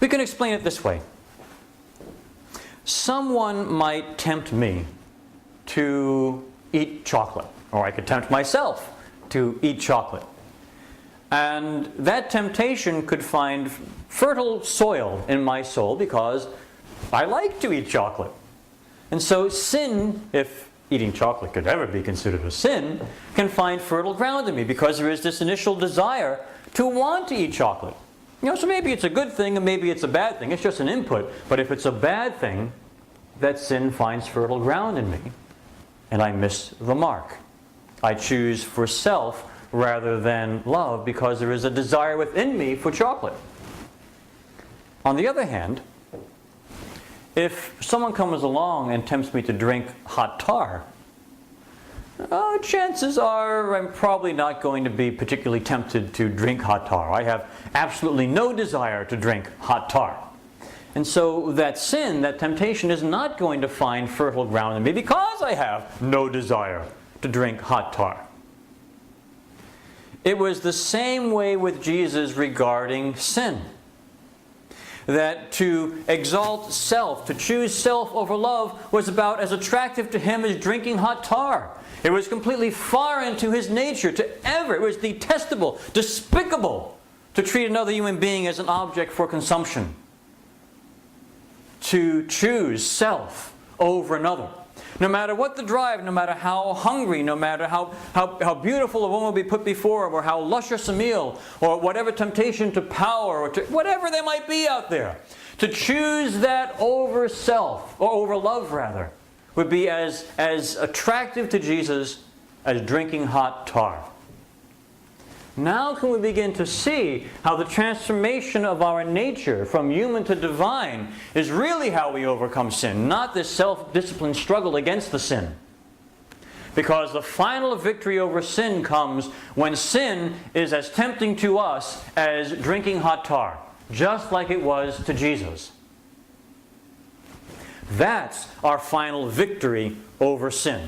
We can explain it this way. Someone might tempt me to eat chocolate, or I could tempt myself to eat chocolate. And that temptation could find fertile soil in my soul because I like to eat chocolate. And so sin, if eating chocolate could ever be considered a sin, can find fertile ground in me because there is this initial desire to want to eat chocolate. So maybe it's a good thing and maybe it's a bad thing. It's just an input. But if it's a bad thing, that sin finds fertile ground in me and I miss the mark. I choose for self rather than love because there is a desire within me for chocolate. On the other hand, if someone comes along and tempts me to drink hot tar, chances are I'm probably not going to be particularly tempted to drink hot tar. I have absolutely no desire to drink hot tar. And so that sin, that temptation, is not going to find fertile ground in me because I have no desire to drink hot tar. It was the same way with Jesus regarding sin. That to exalt self, to choose self over love, was about as attractive to him as drinking hot tar. It was completely foreign to his nature it was detestable, despicable to treat another human being as an object for consumption. To choose self over another. No matter what the drive, no matter how hungry, no matter how beautiful a woman will be put before him, or how luscious a meal, or whatever temptation to power, or to whatever there might be out there, to choose that over self, or over love rather, would be as attractive to Jesus as drinking hot tar. Now can we begin to see how the transformation of our nature from human to divine is really how we overcome sin, not this self-disciplined struggle against the sin. Because the final victory over sin comes when sin is as tempting to us as drinking hot tar, just like it was to Jesus. That's our final victory over sin.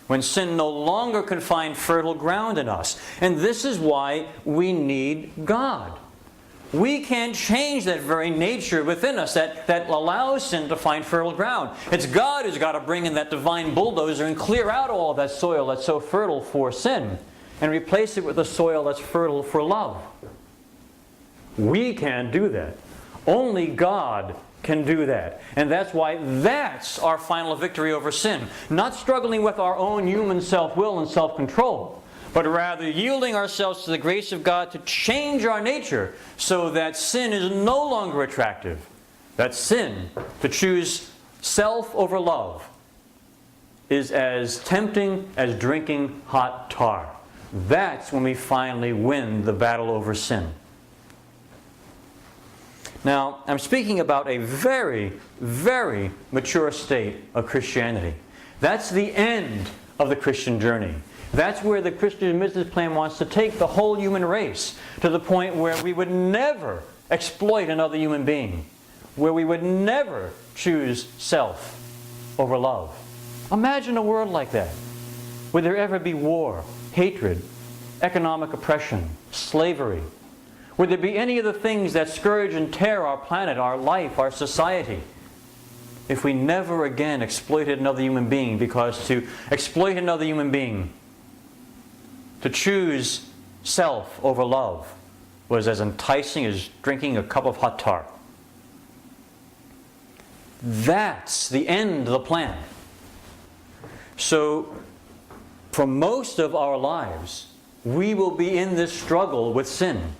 When sin no longer can find fertile ground in us. And this is why we need God. We can't change that very nature within us that allows sin to find fertile ground. It's God who's got to bring in that divine bulldozer and clear out all of that soil that's so fertile for sin and replace it with the soil that's fertile for love. We can't do that. Only God can do that. And that's why that's our final victory over sin. Not struggling with our own human self-will and self-control, but rather yielding ourselves to the grace of God to change our nature so that sin is no longer attractive. That sin, to choose self over love, is as tempting as drinking hot tar. That's when we finally win the battle over sin. Now, I'm speaking about a very, very mature state of Christianity. That's the end of the Christian journey. That's where the Christian business plan wants to take the whole human race, to the point where we would never exploit another human being, where we would never choose self over love. Imagine a world like that. Would there ever be war, hatred, economic oppression, slavery? Would there be any of the things that scourge and tear our planet, our life, our society, if we never again exploited another human being? Because to exploit another human being, to choose self over love, was as enticing as drinking a cup of hot tar. That's the end of the plan. So, for most of our lives, we will be in this struggle with sin.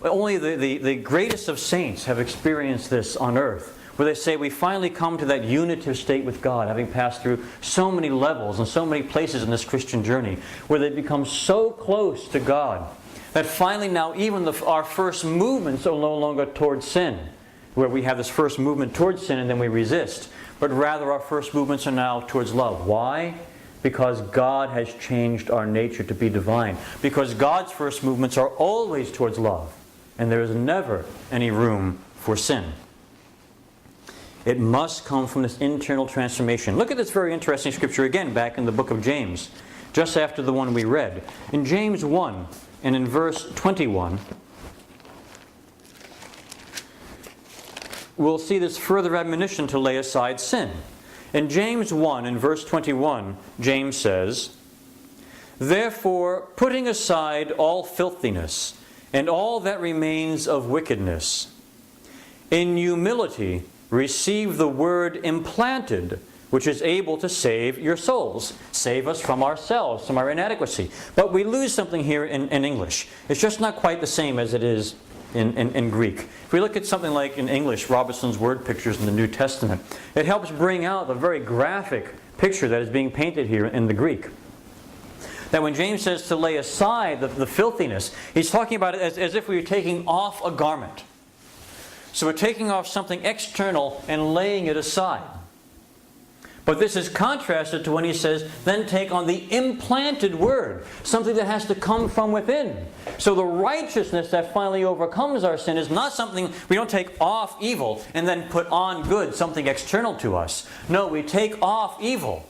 Only the greatest of saints have experienced this on earth, where they say we finally come to that unitive state with God, having passed through so many levels and so many places in this Christian journey, where they become so close to God, that finally now even our first movements are no longer towards sin, where we have this first movement towards sin and then we resist, but rather our first movements are now towards love. Why? Because God has changed our nature to be divine. Because God's first movements are always towards love. And there is never any room for sin. It must come from this internal transformation. Look at this very interesting scripture again back in the book of James, just after the one we read. In James 1 and in verse 21, we'll see this further admonition to lay aside sin. In James 1, in verse 21, James says, "Therefore, putting aside all filthiness, and all that remains of wickedness, in humility receive the word implanted, which is able to save your souls." Save us from ourselves, from our inadequacy. But we lose something here in English. It's just not quite the same as it is in Greek. If we look at something like in English, Robertson's word pictures in the New Testament, it helps bring out the very graphic picture that is being painted here in the Greek. That when James says to lay aside the filthiness, he's talking about it as if we were taking off a garment. So we're taking off something external and laying it aside. But this is contrasted to when he says, then take on the implanted word, something that has to come from within. So the righteousness that finally overcomes our sin is not something, we don't take off evil and then put on good, something external to us. No, we take off evil.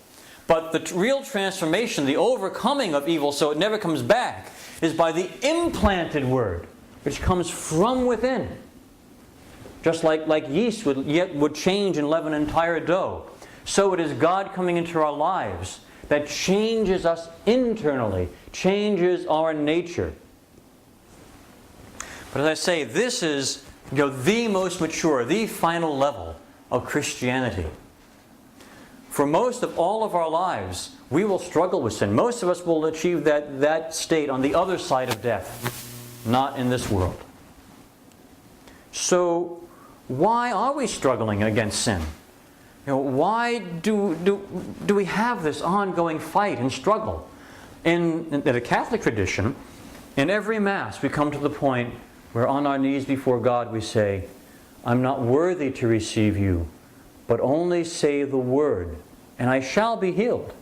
But the real transformation, the overcoming of evil so it never comes back, is by the implanted word, which comes from within. Just like yeast would change and leaven an entire dough. So it is God coming into our lives that changes us internally, changes our nature. But as I say, this is the most mature, the final level of Christianity. For most of all of our lives, we will struggle with sin. Most of us will achieve that state on the other side of death, not in this world. So, why are we struggling against sin? Why do we have this ongoing fight and struggle? In the Catholic tradition, in every Mass we come to the point where on our knees before God we say, "I'm not worthy to receive you, but only say the word, and I shall be healed."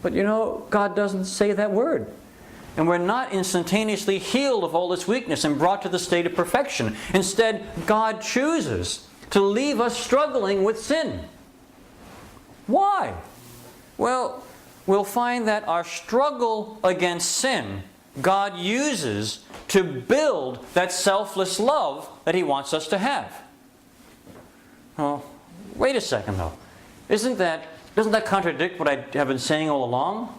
But God doesn't say that word. And we're not instantaneously healed of all this weakness and brought to the state of perfection. Instead, God chooses to leave us struggling with sin. Why? Well, we'll find that our struggle against sin, God uses to build that selfless love that He wants us to have. Well, wait a second though. Doesn't that contradict what I have been saying all along?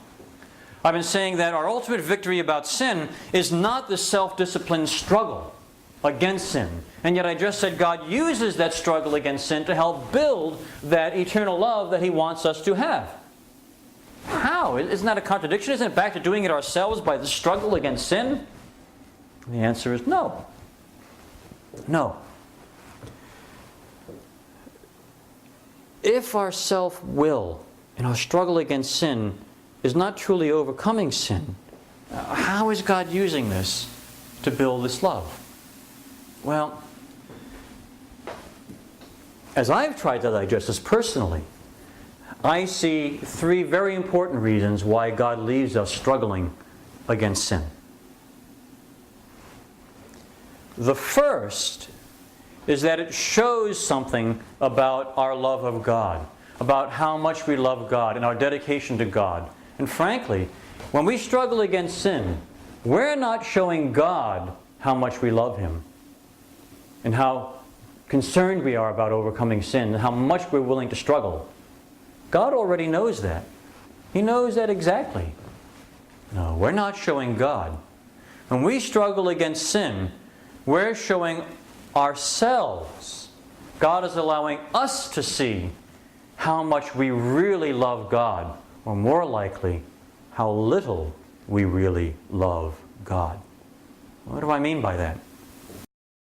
I've been saying that our ultimate victory about sin is not the self-disciplined struggle against sin. And yet I just said God uses that struggle against sin to help build that eternal love that He wants us to have. How? Isn't that a contradiction? Isn't it back to doing it ourselves by the struggle against sin? The answer is no. No. If our self-will and our struggle against sin is not truly overcoming sin, how is God using this to build this love? Well, as I've tried to digest this personally, I see three very important reasons why God leaves us struggling against sin. The first is that it shows something about our love of God, about how much we love God and our dedication to God. And frankly, when we struggle against sin, we're not showing God how much we love Him and how concerned we are about overcoming sin and how much we're willing to struggle. God already knows that. He knows that exactly. No, we're not showing God. When we struggle against sin, we're showing ourselves. God is allowing us to see how much we really love God, or more likely, how little we really love God. What do I mean by that?